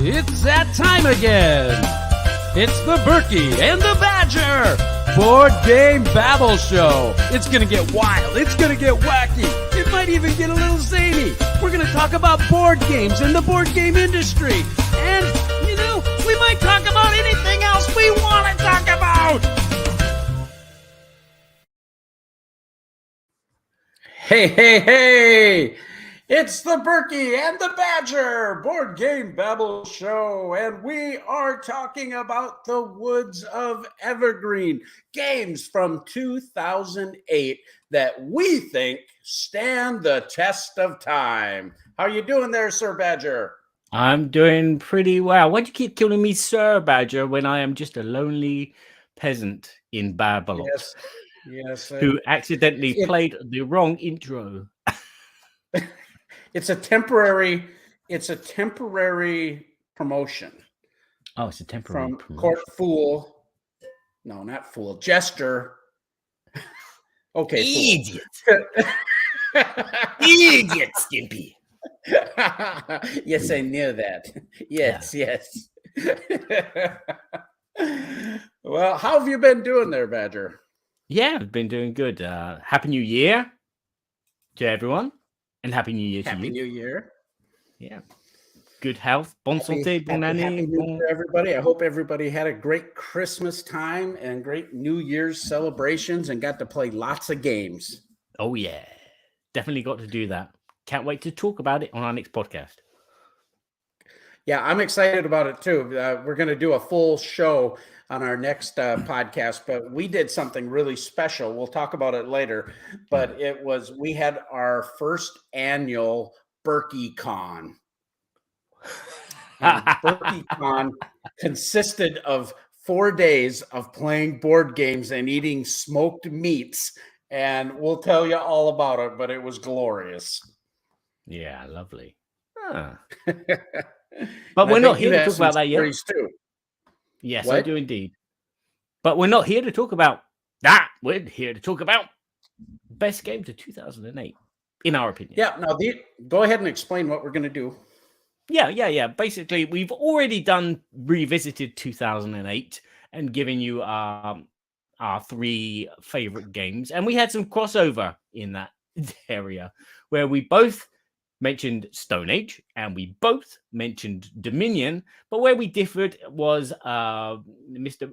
It's that time again. It's the Burky and the Badger Board Game Babble Show. It's going to get wild. It's going to get wacky. It might even get a little zany. We're going to talk about board games and the board game industry. And, you know, we might talk about anything else we want to talk about. Hey, hey, hey. It's the Burky and the Badger Board Game Babble Show, and we are talking about the Woods of Evergreen, games from 2008 that we think stand the test of time. How are you doing there, Sir Badger? I'm doing pretty well. Why do you keep calling me Sir Badger when I am just a lonely peasant in Babylon? Yes. Who accidentally played the wrong intro. It's a temporary promotion. Oh, it's a temporary from promotion. Court Fool. No, not Fool. Jester. Okay, Idiot. Idiot, Skimpy. Yes, I knew that. Yes. Well, how have you been doing there, Badger? Yeah, I've been doing good. Happy New Year to everyone. And Happy New Year to you. Happy New Year. Yeah. Good health. Bon santé, bon année. Happy New Year, everybody. I hope everybody had a great Christmas time and great New Year's celebrations and got to play lots of games. Oh, yeah. Definitely got to do that. Can't wait to talk about it on our next podcast. Yeah, I'm excited about it too. We're going to do a full show on our next podcast, but we did something really special. We'll talk about it later, but we had our first annual Burky Con. Burky Con consisted of 4 days of playing board games and eating smoked meats, and we'll tell you all about it, but it was glorious. Yeah, lovely. But we're not here to talk about that yet. Too. Yes, what? I do indeed. But we're not here to talk about that. We're here to talk about best games of 2008, in our opinion. Yeah, now go ahead and explain what we're going to do. Yeah. Basically, we've already revisited 2008 and given you our 3 favorite games. And we had some crossover in that area where we both mentioned Stone Age and we both mentioned Dominion, but where we differed was Mr.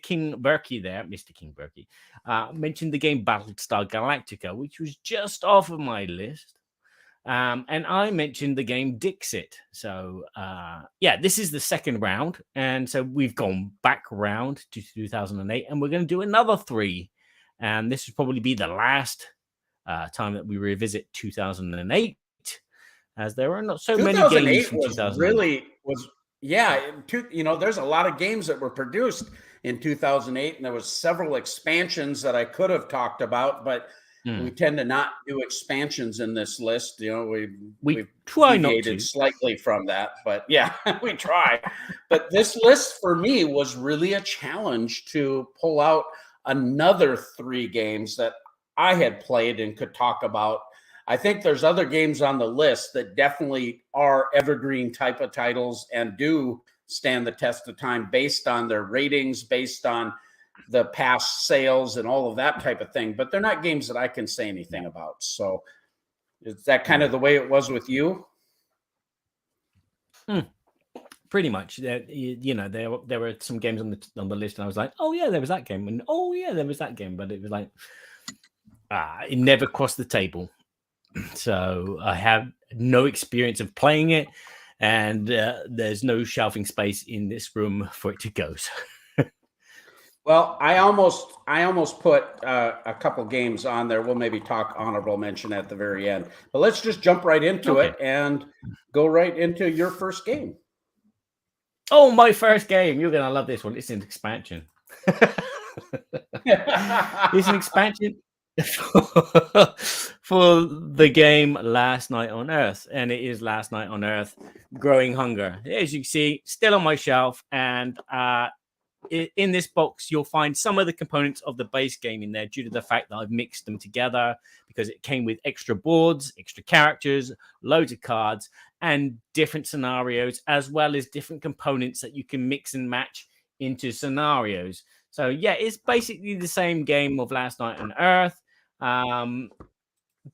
King Burky mentioned the game Battlestar Galactica, which was just off of my list, and I mentioned the game Dixit. So this is the second round, and so we've gone back around to 2008 and we're going to do another 3, and this will probably be the last time that we revisit 2008, as there are not so many games from 2008. There's a lot of games that were produced in 2008, and there was several expansions that I could have talked about, but we tend to not do expansions in this list. We try not to slightly from that, but yeah, we try. But this list for me was really a challenge to pull out another 3 games that I had played and could talk about. I think there's other games on the list that definitely are evergreen type of titles and do stand the test of time based on their ratings, based on the past sales and all of that type of thing. But they're not games that I can say anything about. So is that kind of the way it was with you? Pretty much. There were some games on the list and I was like, oh yeah, there was that game. And oh yeah, there was that game. But it was like, it never crossed the table. So I have no experience of playing it, and there's no shelving space in this room for it to go. So. Well, I almost put a couple games on there. We'll maybe talk honorable mention at the very end, but let's just jump right into it and go right into your first game. Oh, my first game! You're gonna love this one. It's an expansion. It's an expansion for the game Last Night on Earth, and it is Last Night on Earth Growing Hunger. As you can see, still on my shelf, and in this box, you'll find some of the components of the base game in there due to the fact that I've mixed them together because it came with extra boards, extra characters, loads of cards, and different scenarios, as well as different components that you can mix and match into scenarios. So yeah, it's basically the same game of Last Night on Earth,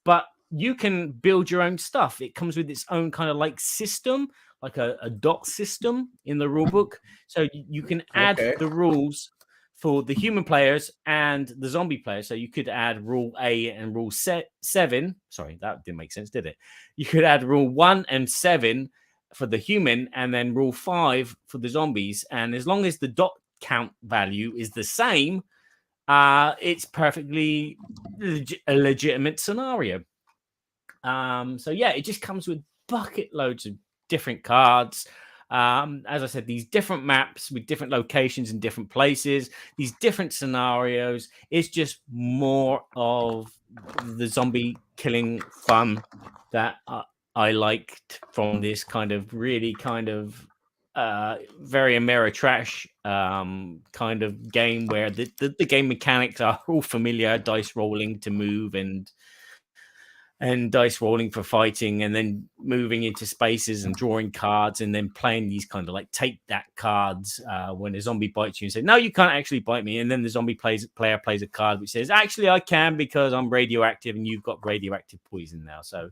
but you can build your own stuff. It comes with its own kind of like system, like a dot system in the rule book. So you can add the rules for the human players and the zombie players. So you could add rule A and rule 7. Sorry, that didn't make sense, did it? You could add rule 1 and 7 for the human, and then rule 5 for the zombies. And as long as the dot count value is the same, it's perfectly a legitimate scenario. So yeah, it just comes with bucket loads of different cards. As I said, these different maps with different locations in different places, these different scenarios. It's just more of the zombie killing fun that I liked from this kind of really kind of very Ameritrash kind of game where the game mechanics are all familiar, dice rolling to move and dice rolling for fighting, and then moving into spaces and drawing cards, and then playing these kind of like take that cards when a zombie bites you and say, no, you can't actually bite me. And then the zombie player plays a card which says, actually, I can because I'm radioactive and you've got radioactive poison now. So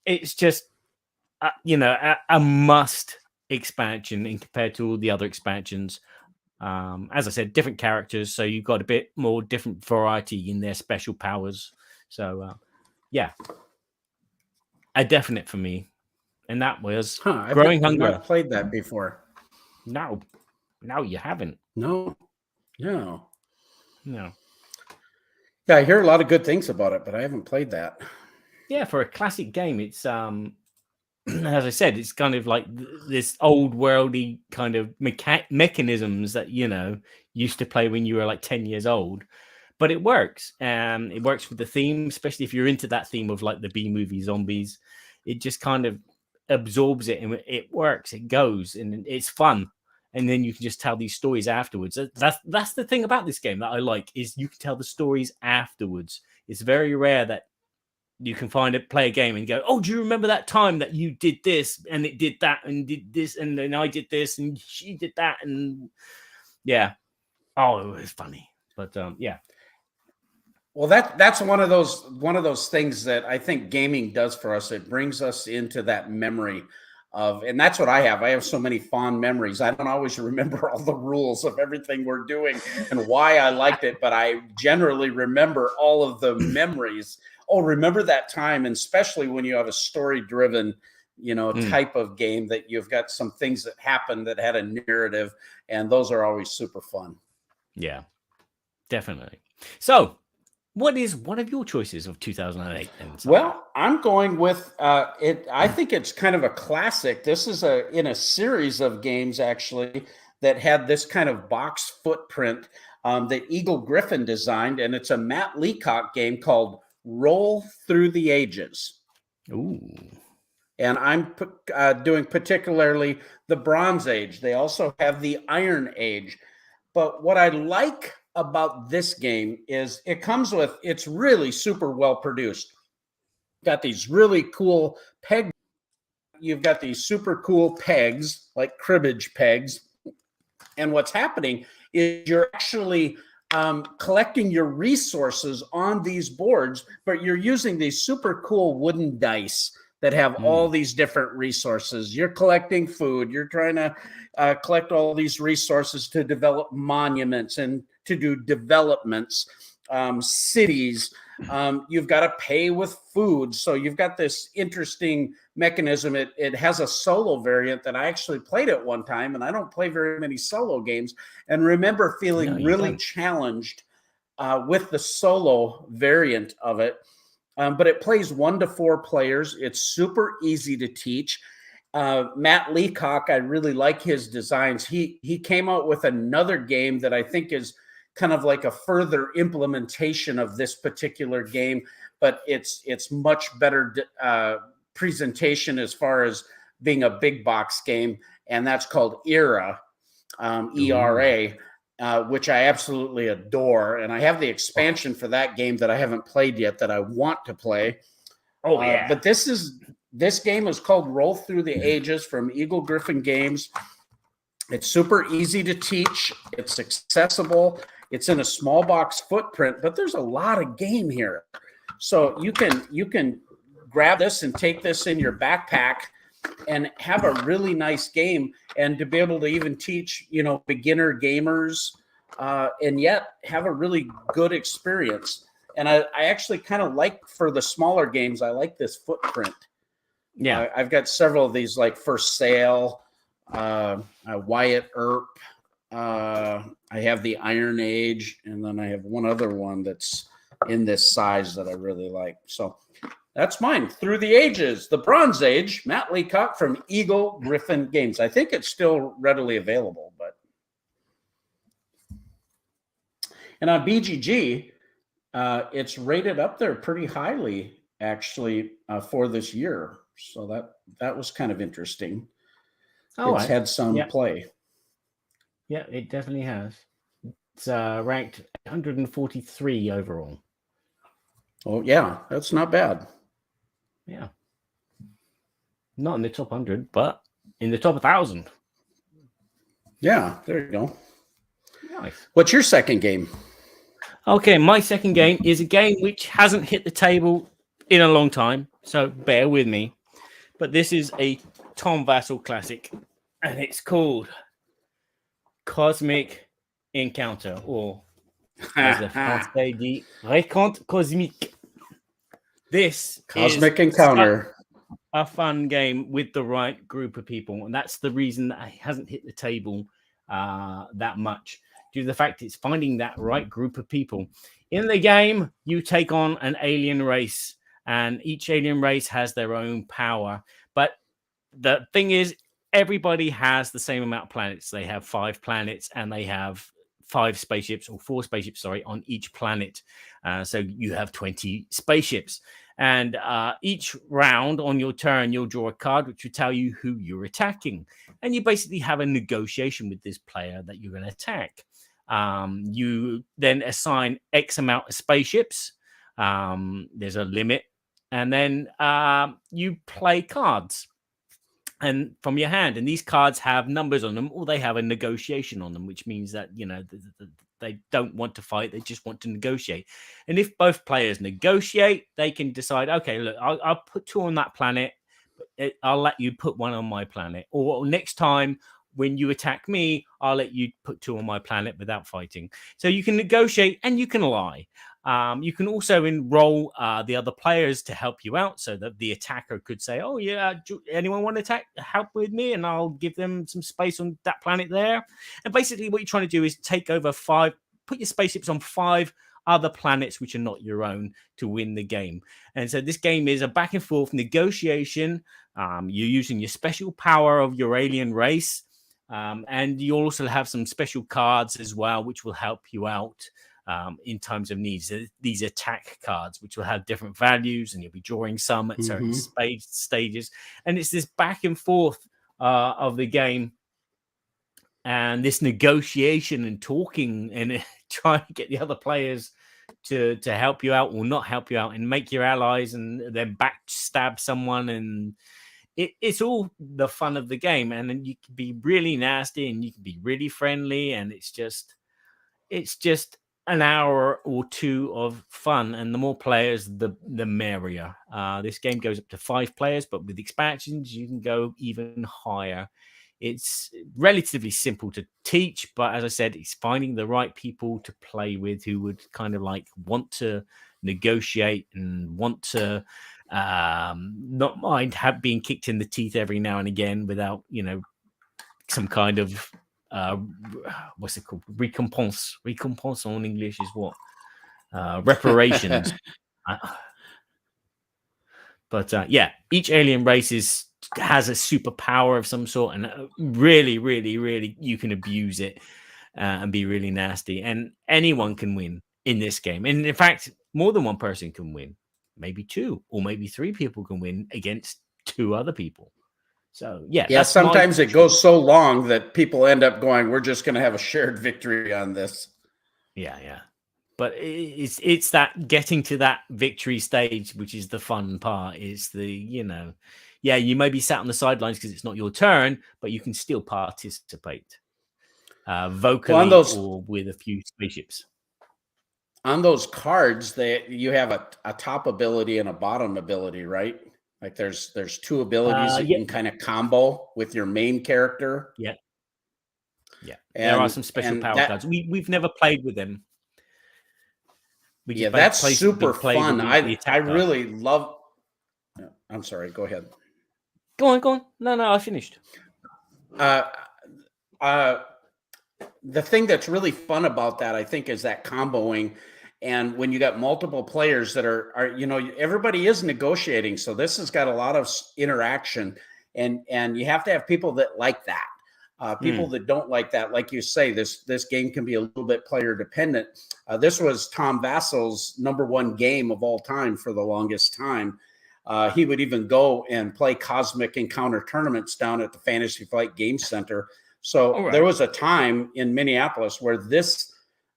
it's just, a must expansion in compared to all the other expansions. As I said, different characters. So you've got a bit more different variety in their special powers. So, yeah, a definite for me. And that was Growing Hunger. I've not played that before. No, you haven't. No. Yeah, I hear a lot of good things about it, but I haven't played that. Yeah, for a classic game, it's as I said, it's kind of like this old worldy kind of mechanisms that used to play when you were like 10 years old. But it works. It works with the theme, especially if you're into that theme of like the B-movie zombies. It just kind of absorbs it and it works. It goes and it's fun. And then you can just tell these stories afterwards. That's the thing about this game that I like, is you can tell the stories afterwards. It's very rare that you can play a game and go, oh, do you remember that time that you did this and it did that and did this and then I did this and she did that, and yeah. Oh, it was funny. But yeah. Well, that's one of those things that I think gaming does for us. It brings us into that memory of, and that's what I have. I have so many fond memories. I don't always remember all the rules of everything we're doing and why I liked it, but I generally remember all of the memories. Oh, remember that time, and especially when you have a story-driven, type of game that you've got some things that happened that had a narrative, and those are always super fun. Yeah, definitely. So, what is one of your choices of 2008? Well, I'm going with it. I think it's kind of a classic. This is in a series of games actually that had this kind of box footprint that Eagle Griffin designed, and it's a Matt Leacock game called Roll Through the Ages. Ooh. And I'm doing particularly the Bronze Age. They also have the Iron Age. But what I like about this game is it's really super well produced. Got these really cool pegs. You've got these super cool pegs, like cribbage pegs. And what's happening is you're actually collecting your resources on these boards, but you're using these super cool wooden dice that have all these different resources. You're collecting food. You're trying to collect all these resources to develop monuments and to do developments, cities. You've got to pay with food. So you've got this interesting mechanism. It has a solo variant that I actually played at one time, and I don't play very many solo games, and remember feeling really challenged with the solo variant of it. But it plays 1 to 4 players. It's super easy to teach. Matt Leacock, I really like his designs. He came out with another game that I think is kind of like a further implementation of this particular game, but it's much better presentation as far as being a big box game, and that's called Era. ERA, which I absolutely adore. And I have the expansion for that game that I haven't played yet that I want to play. Oh, yeah. But this game is called Roll Through the Ages from Eagle Griffin Games. It's super easy to teach. It's accessible. It's in a small box footprint, but there's a lot of game here. So you can grab this and take this in your backpack and have a really nice game, and to be able to even teach, beginner gamers, and yet have a really good experience. And I actually kind of like, for the smaller games, I like this footprint. Yeah. I've got several of these, like For Sale, Wyatt Earp. I have the Iron Age, and then I have one other one that's in this size that I really like. So that's mine. Through the Ages, the Bronze Age, Matt Leacock from Eagle Griffin Games. I think it's still readily available, but. And on BGG, it's rated up there pretty highly, actually, for this year. So that was kind of interesting. It's had some play. Yeah, it definitely has. It's ranked 143 overall. Oh, yeah, that's not bad. Yeah. Not in the top 100, but in the top 1,000. Yeah, there you go. Nice. What's your second game? Okay, my second game is a game which hasn't hit the table in a long time, so bear with me. But this is a Tom Vassell classic, and it's called Cosmic Encounter, or as the Français dit, Rencontre Cosmique. This Cosmic Encounter. A fun game with the right group of people, and that's the reason that it hasn't hit the table that much, due to the fact it's finding that right group of people. In the game, you take on an alien race, and each alien race has their own power. But the thing is, everybody has the same amount of planets. They have 5 planets, and they have 4 spaceships, on each planet. So you have 20 spaceships. And each round on your turn, you'll draw a card which will tell you who you're attacking. And you basically have a negotiation with this player that you're going to attack. You then assign X amount of spaceships. There's a limit. And then you play cards and from your hand. And these cards have numbers on them, or they have a negotiation on them, which means that, they don't want to fight. They just want to negotiate. And if both players negotiate, they can decide, okay, look, I'll put 2 on that planet. But I'll let you put 1 on my planet. Or next time when you attack me, I'll let you put 2 on my planet without fighting. So you can negotiate and you can lie. You can also enroll the other players to help you out, so that the attacker could say, oh, yeah, anyone want to help with me? And I'll give them some space on that planet there. And basically what you're trying to do is take over 5, put your spaceships on 5 other planets which are not your own to win the game. And so this game is a back and forth negotiation. You're using your special power of your alien race. And you also have some special cards as well, which will help you out in times of needs. These attack cards, which will have different values, and you'll be drawing some at certain stages. And it's this back and forth of the game, and this negotiation and talking and trying to get the other players to help you out or not help you out, and make your allies and then backstab someone. And it's all the fun of the game. And then you can be really nasty and you can be really friendly, and it's just an hour or 2 of fun. And the more players, the merrier. This game goes up to 5 players, but with expansions you can go even higher. It's relatively simple to teach, but as I said, it's finding the right people to play with who would kind of like want to negotiate and want to not mind being kicked in the teeth every now and again without, some kind of what's it called? Recompense. Recompense in English is what? Reparations. But each alien race has a superpower of some sort, and really, really, really, you can abuse it and be really nasty. And anyone can win in this game. And in fact, more than one person can win. Maybe 2 or maybe 3 people can win against 2 other people. So yeah, Yeah, that's my sometimes it goes so long that people end up going, we're just going to have a shared victory on this. Yeah. But it's that getting to that victory stage, which is the fun part. Is the, yeah, you may be sat on the sidelines because it's not your turn, but you can still participate vocally or with a few spaceships. On those cards, you have a top ability and a bottom ability, right? Like there's two abilities that you can kind of combo with your main character. Yeah. There are some special power cards. We've never played with them. That's super fun. I really card. love. I'm sorry. Go ahead. Go on. No, I finished. The thing that's really fun about that, I think, is that comboing. And when you got multiple players that are everybody is negotiating. So this has got a lot of interaction, and you have to have people that like that. People that don't like that, like you say, this game can be a little bit player dependent. This was Tom Vassel's #1 game of all time for the longest time. He would even go and play Cosmic Encounter tournaments down at the Fantasy Flight Game Center. So there was a time in Minneapolis where this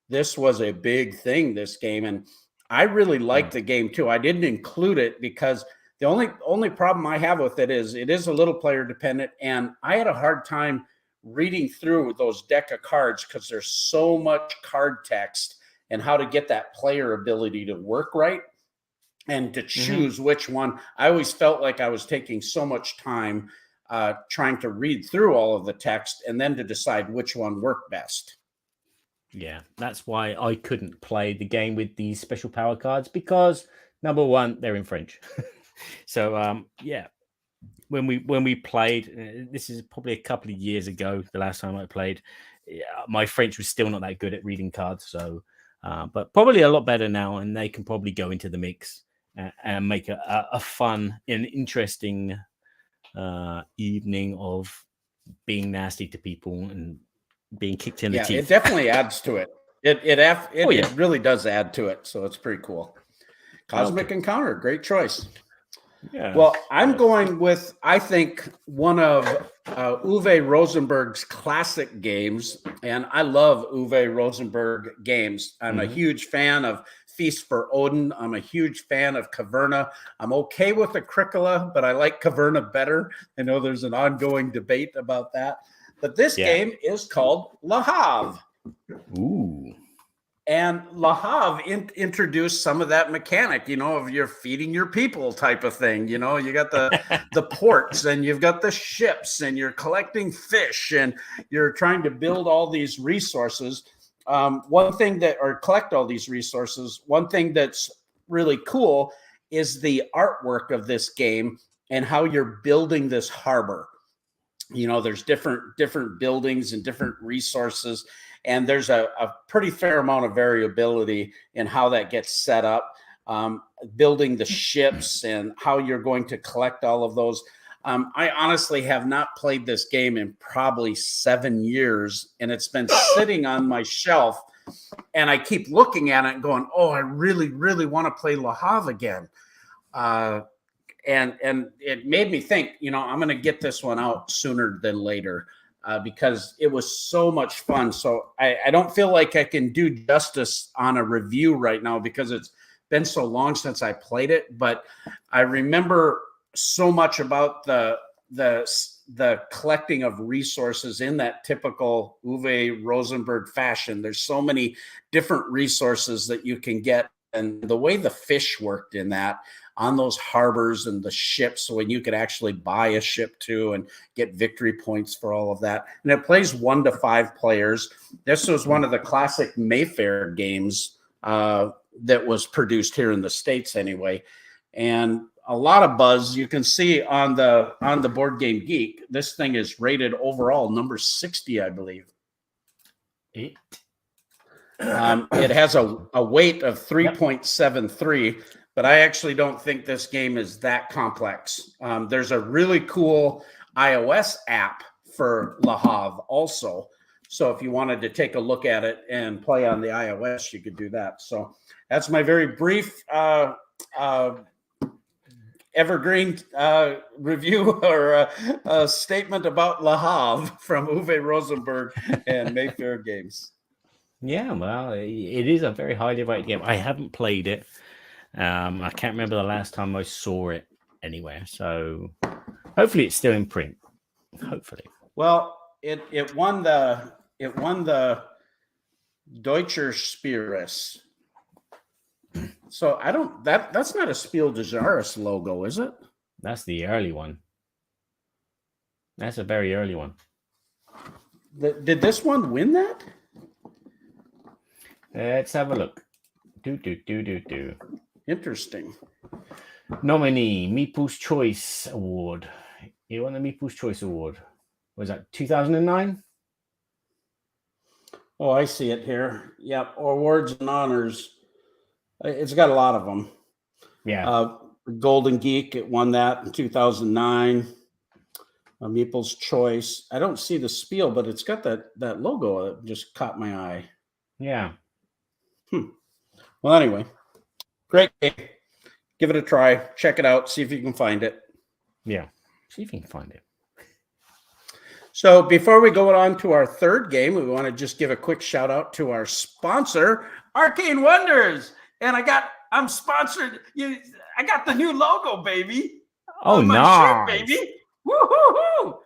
was a big thing, this game. And I really liked the game too. I didn't include it because the only problem I have with it is a little player dependent. And I had a hard time reading through those deck of cards because there's so much card text and how to get that player ability to work right and to choose which one. I always felt like I was taking so much time trying to read through all of the text and then to decide which one worked best. Yeah, that's why I couldn't play the game with these special power cards because number one, they're in French. So yeah, when we played, this is probably a couple of years ago, the last time I played, my French was still not that good at reading cards. So, but probably a lot better now, and they can probably go into the mix and make a fun and interesting evening of being nasty to people and being kicked in the teeth. It definitely adds to it. It really does add to it. So it's pretty cool. Cosmic Encounter, great choice. Yeah. Well, I'm going with, I think, one of Uwe Rosenberg's classic games, and I love Uwe Rosenberg games. I'm a huge fan of Feast for Odin. I'm a huge fan of Caverna. I'm okay with Agricola, but I like Caverna better. I know there's an ongoing debate about that. But this game is called Le Havre. Ooh. And Le Havre introduced some of that mechanic, of you're feeding your people type of thing. You got the ports and you've got the ships and you're collecting fish and you're trying to build all these resources. Collect all these resources. One thing that's really cool is the artwork of this game and how you're building this harbor. There's different buildings and different resources. And there's a pretty fair amount of variability in how that gets set up, building the ships and how you're going to collect all of those. I honestly have not played this game in probably 7 years, and it's been sitting on my shelf. And I keep looking at it and going, oh, I really, really want to play Le Havre again. And it made me think, I'm going to get this one out sooner than later. Because it was so much fun. So I don't feel like I can do justice on a review right now because it's been so long since I played it. But I remember so much about the collecting of resources in that typical Uwe Rosenberg fashion. There's so many different resources that you can get. And the way the fish worked in that on those harbors and the ships, when you could actually buy a ship too and get victory points for all of that. And it plays 1 to 5 players. This was one of the classic Mayfair games that was produced here in the States anyway. And a lot of buzz. You can see on the Board Game Geek, this thing is rated overall number 60, I believe. It has a weight of 3.73. But I actually don't think this game is that complex. There's a really cool iOS app for Le Havre also. So if you wanted to take a look at it and play on the iOS, you could do that. So that's my very brief Evergreen review or a statement about Le Havre from Uwe Rosenberg and Mayfair Games. Yeah, well, it is a very highly rated game. I haven't played it. I can't remember the last time I saw it anywhere. So hopefully it's still in print. Hopefully. Well, it won the Deutscher Spieres. So I don't that's not a Spiel des Jahres logo, is it? That's the early one. That's a very early one. Did this one win that? Let's have a look. Do. Interesting. Nominee, Meeple's Choice Award. He won the Meeple's Choice Award. Was that 2009? Oh, I see it here. Yep, awards and honors. It's got a lot of them. Yeah. Golden Geek, it won that in 2009. Meeple's Choice. I don't see the spiel, but it's got that logo that just caught my eye. Yeah. Well, anyway, great game. Give it a try. Check it out. See if you can find it. Yeah. See if you can find it. So before we go on to our third game, we want to just give a quick shout out to our sponsor, Arcane Wonders. And I'm sponsored. I got the new logo, baby. Oh, on my nice. shirt, baby. Woo-hoo-hoo.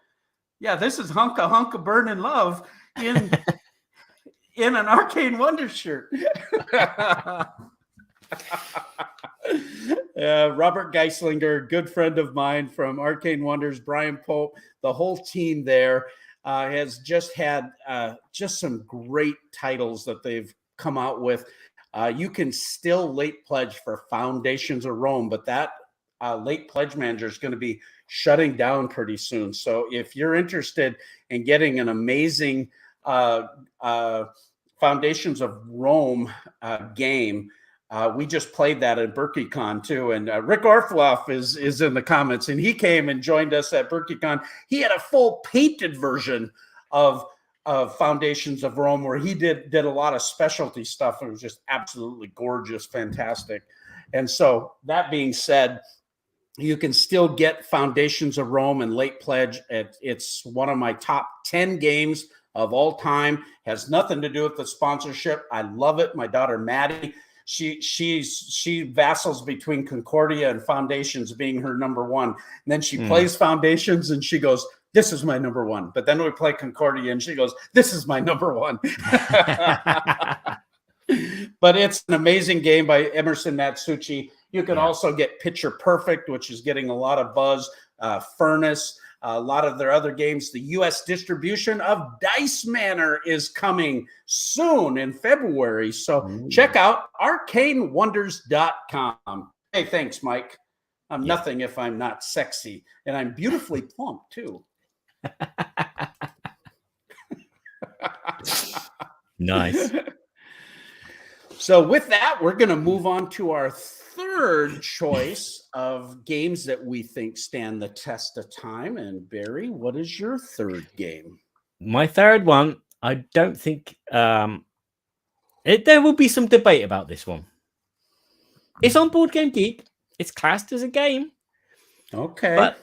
Yeah, this is Hunka Burnin' Love in an Arcane Wonders shirt. Robert Geislinger, good friend of mine from Arcane Wonders, Brian Pope, the whole team there has just had just some great titles that they've come out with. You can still late pledge for Foundations of Rome, but that late pledge manager is going to be shutting down pretty soon. So if you're interested in getting an amazing Foundations of Rome game, we just played that at BurkyCon too, and Rick Orfloff is in the comments, and he came and joined us at BurkyCon. He had a full painted version of Foundations of Rome, where he did a lot of specialty stuff. It was just absolutely gorgeous, fantastic. And so that being said, you can still get Foundations of Rome and late pledge. It's one of my top 10 games of all time. Has nothing to do with the sponsorship. I love it. My daughter Maddie, she vassals between Concordia and Foundations being her number one. And then she plays Foundations and she goes, "This is my number one." But then we play Concordia and she goes, "This is my number one." But it's an amazing game by Emerson Matsuuchi. You can also get Picture Perfect, which is getting a lot of buzz. Furnace, a lot of their other games. The U.S. distribution of Dice Manor is coming soon in February. So check out arcanewonders.com. Hey, thanks, Mike. I'm nothing if I'm not sexy. And I'm beautifully plump, too. Nice. So with that, we're going to move on to our third choice of games that we think stand the test of time. And Barry, what is your third game? My third one, I don't think there will be some debate about this one. It's on Board Game Geek. It's classed as a game. Okay. But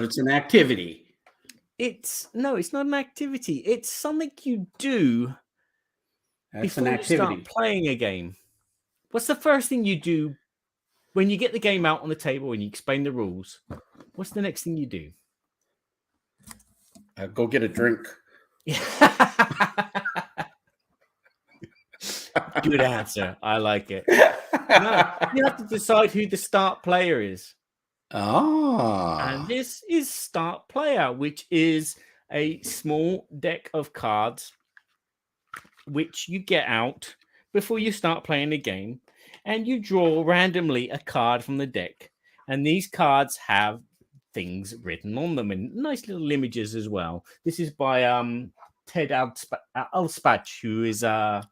it's an activity. It's not an activity. It's something you do before you start playing a game. What's the first thing you do when you get the game out on the table and you explain the rules? What's the next thing you do? Go get a drink. Good answer. I like it. No, you have to decide who the start player is. And this is Start Player, which is a small deck of cards which you get out before you start playing the game, and you draw randomly a card from the deck. And these cards have things written on them and nice little images as well. This is by Ted Alspach, who is from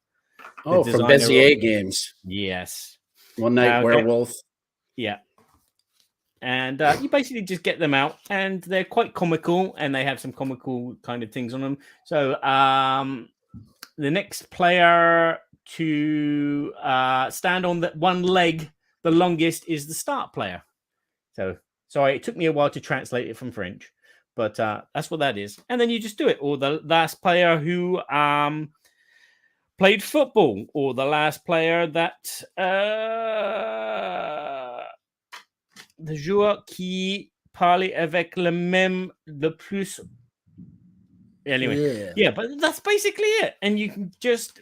Bezier Games. Yes. One Night Werewolf. Yeah. And you basically just get them out, and they're quite comical, and they have some comical kind of things on them. So the next player to stand on that one leg the longest is the start player. So sorry, it took me a while to translate it from French, but that's what that is. And then you just do it. Or the last player who played football, or the last player that le joueur qui parle avec le plus. Anyway, yeah, but that's basically it. And you can just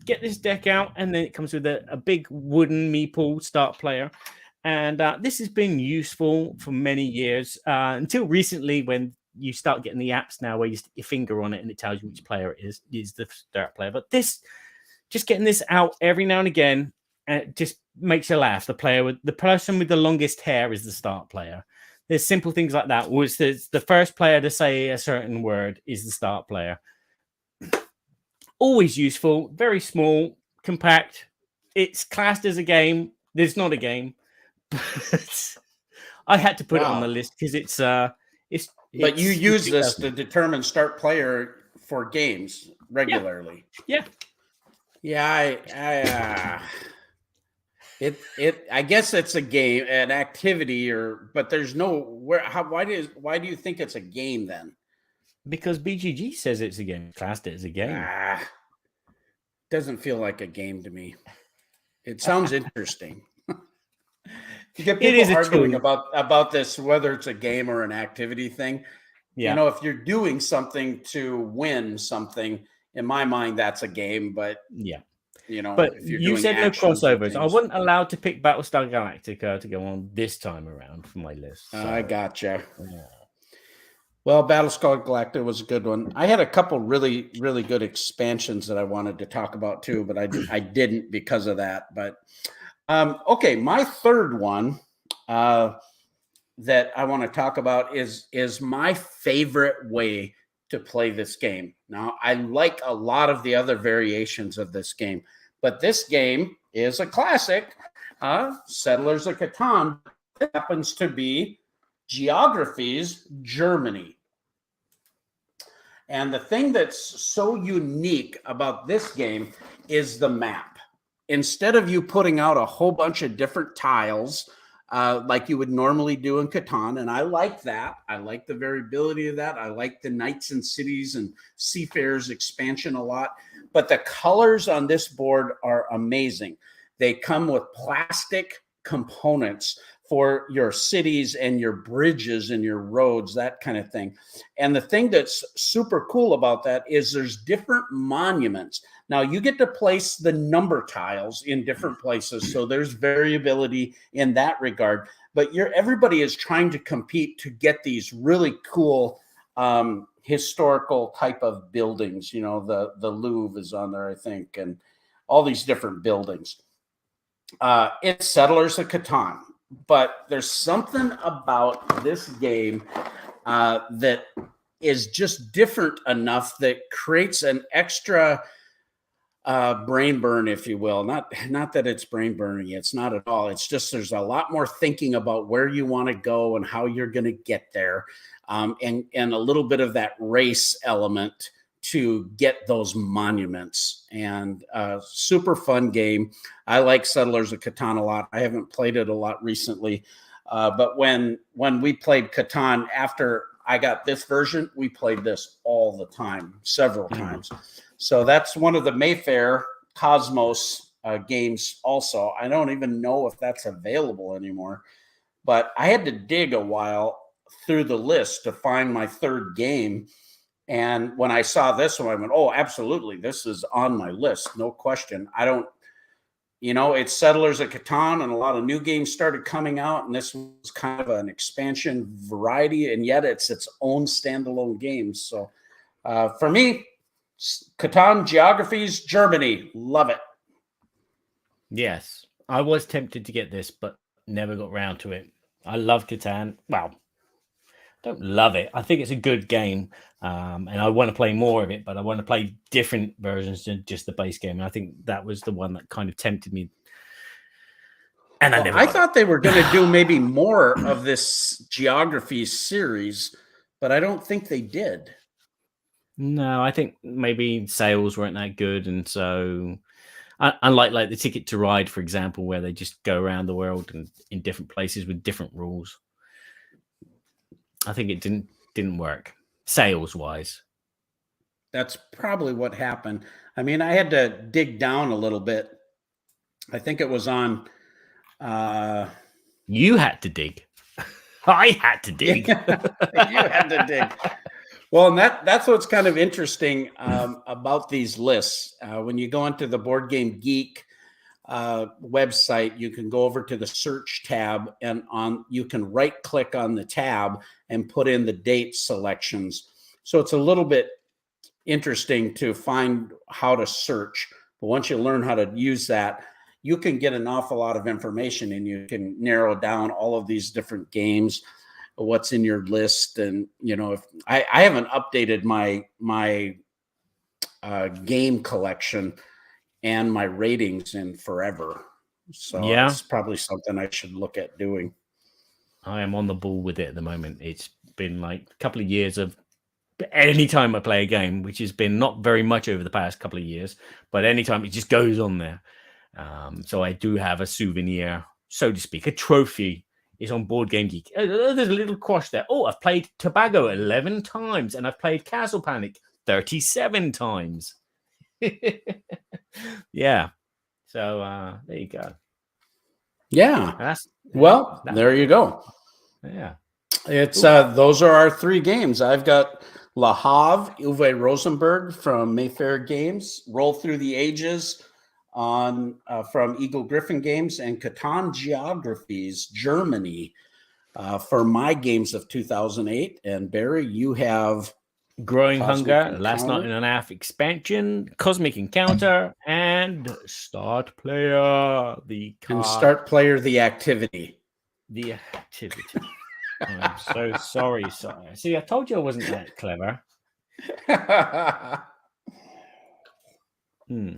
get this deck out, and then it comes with a big wooden meeple start player. And this has been useful for many years until recently, when you start getting the apps now where you stick your finger on it and it tells you which player it is the start player. But just getting this out every now and again, it just makes you laugh. The person with the longest hair is the start player. There's simple things like that. Was the first player to say a certain word is the start player. Always useful, very small, compact. It's classed as a game. There's not a game. But I had to put it on the list because it's. But you use this to determine start player for games regularly. Yeah. I guess it's a game, an activity, but there's no where. Why do you think it's a game then? Because BGG says it's a game. Classed it as a game. Doesn't feel like a game to me. It sounds interesting. You get people arguing about this, whether it's a game or an activity thing. Yeah. You know, if you're doing something to win something, in my mind, that's a game. But yeah. You know, but you said no crossovers. I wasn't allowed to pick Battlestar Galactica to go on this time around for my list. So. I gotcha. Yeah. Well, Battlestar Galactica was a good one. I had a couple really, really good expansions that I wanted to talk about too, but I didn't because of that. But okay, my third one that I want to talk about is my favorite way to play this game. Now, I like a lot of the other variations of this game, but this game is a classic, Settlers of Catan. It happens to be Geography's Germany. And the thing that's so unique about this game is the map. Instead of you putting out a whole bunch of different tiles, like you would normally do in Catan. And I like that. I like the variability of that. I like the Knights and Cities and Seafarers expansion a lot. But the colors on this board are amazing. They come with plastic components for your cities and your bridges and your roads, that kind of thing. And the thing that's super cool about that is there's different monuments. Now you get to place the number tiles in different places, so there's variability in that regard. But everybody is trying to compete to get these really cool historical type of buildings. You know, the Louvre is on there, I think, and all these different buildings. It's Settlers of Catan, but there's something about this game that is just different enough that creates an extra brain burn, if you will. Not that it's brain burning. It's not at all. It's just there's a lot more thinking about where you want to go and how you're going to get there, and a little bit of that race element to get those monuments. And super fun game. I like Settlers of Catan a lot. I haven't played it a lot recently, but when we played Catan after I got this version, we played this all the time, several times. So that's one of the Mayfair Cosmos games also. I don't even know if that's available anymore, but I had to dig a while through the list to find my third game. And when I saw this one, I went, oh, absolutely. This is on my list. No question. It's Settlers of Catan, and a lot of new games started coming out. And this was kind of an expansion variety, and yet it's its own standalone game. So for me, Catan Geography's Germany. Love it. Yes. I was tempted to get this, but never got round to it. I love Catan. Well, don't love it. I think it's a good game, and I want to play more of it, but I want to play different versions than just the base game. And I think that was the one that kind of tempted me. And I thought they were going to do maybe more of this Geography series, but I don't think they did. No, I think maybe sales weren't that good, and so unlike like the Ticket to Ride, for example, where they just go around the world and in different places with different rules. I think it didn't work sales wise. That's probably what happened. I mean, I had to dig down a little bit. I think it was on. You had to dig. I had to dig. You had to dig. Well, and that's what's kind of interesting about these lists. When you go into the Board Game Geek website, you can go over to the search tab, and you can right click on the tab and put in the date selections. So it's a little bit interesting to find how to search. But once you learn how to use that, you can get an awful lot of information, and you can narrow down all of these different games, what's in your list. And, if I haven't updated my game collection and my ratings in forever. So it's probably something I should look at doing. I am on the ball with it at the moment. It's been like a couple of years of anytime I play a game, which has been not very much over the past couple of years, but anytime it just goes on there. So I do have a souvenir, so to speak, a trophy. Is on Board Game Geek. There's a little cross there. Oh, I've played Tobago 11 times, and I've played Castle Panic 37 times. Yeah. So there you go. Yeah. There you go. Yeah. It's those are our 3 games. I've got Le Havre, Uwe Rosenberg from Mayfair Games, Roll Through the Ages from Eagle Griffin Games, and Catan Geographies, Germany, for my games of 2008. And Barry, you have Growing Hunger, Last Night in an Half Expansion, Cosmic Encounter, and Start Player, the Activity. The Activity. I'm so sorry. See, I told you I wasn't that clever.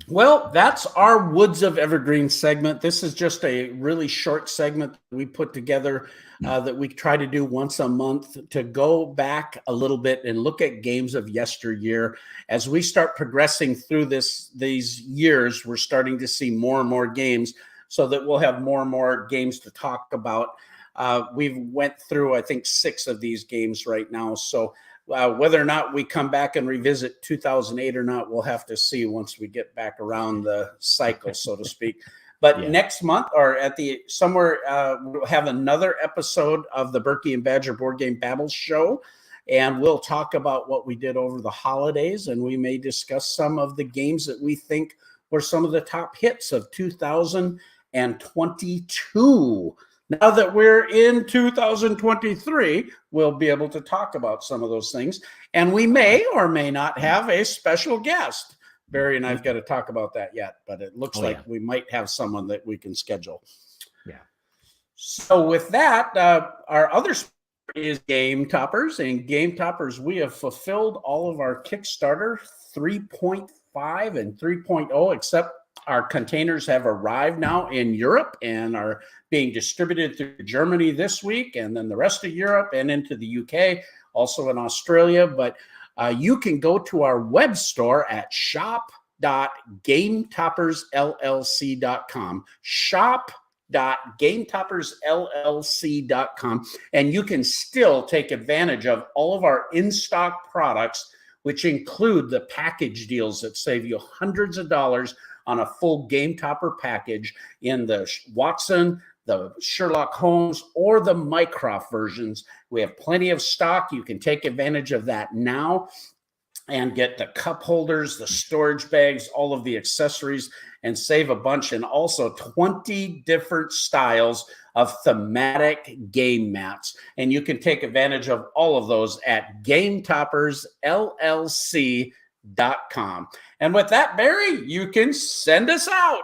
Well, that's our Woods of Evergreen segment. This is just a really short segment we put together that we try to do once a month to go back a little bit and look at games of yesteryear. As we start progressing through these years, we're starting to see more and more games, so that we'll have more and more games to talk about. We've went through, I think, 6 of these games right now. So whether or not we come back and revisit 2008 or not, we'll have to see once we get back around the cycle, so to speak. But next month, or we'll have another episode of the Burky and Badger Board Game Babble Show, and we'll talk about what we did over the holidays, and we may discuss some of the games that we think were some of the top hits of 2022. Now that we're in 2023, we'll be able to talk about some of those things. And we may or may not have a special guest. Barry and I've got to talk about that yet, but it looks like we might have someone that we can schedule. Yeah. So with that, our other is Game Toppers. And Game Toppers, we have fulfilled all of our Kickstarter 3.5 and 3.0, except our containers have arrived now in Europe and are being distributed through Germany this week, and then the rest of Europe and into the UK, also in Australia. But you can go to our web store at shop.gametoppersllc.com, shop.gametoppersllc.com, and you can still take advantage of all of our in-stock products, which include the package deals that save you hundreds of dollars on a full Game Topper package in the Watson, the Sherlock Holmes, or the Mycroft versions. We have plenty of stock. You can take advantage of that now and get the cup holders, the storage bags, all of the accessories, and save a bunch. And also 20 different styles of thematic game mats. And you can take advantage of all of those at GameToppersLLC.com. And with that, Barry, you can send us out.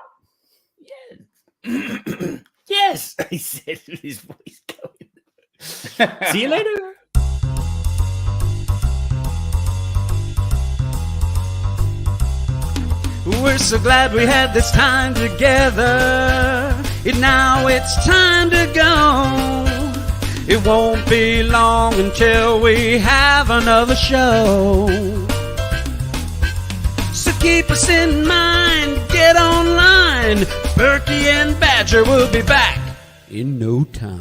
Yeah. Yes, he said with his voice going. See you later. We're so glad we had this time together. Now it's time to go. It won't be long until we have another show. So keep us in mind, get online. Burky and Badger will be back in no time.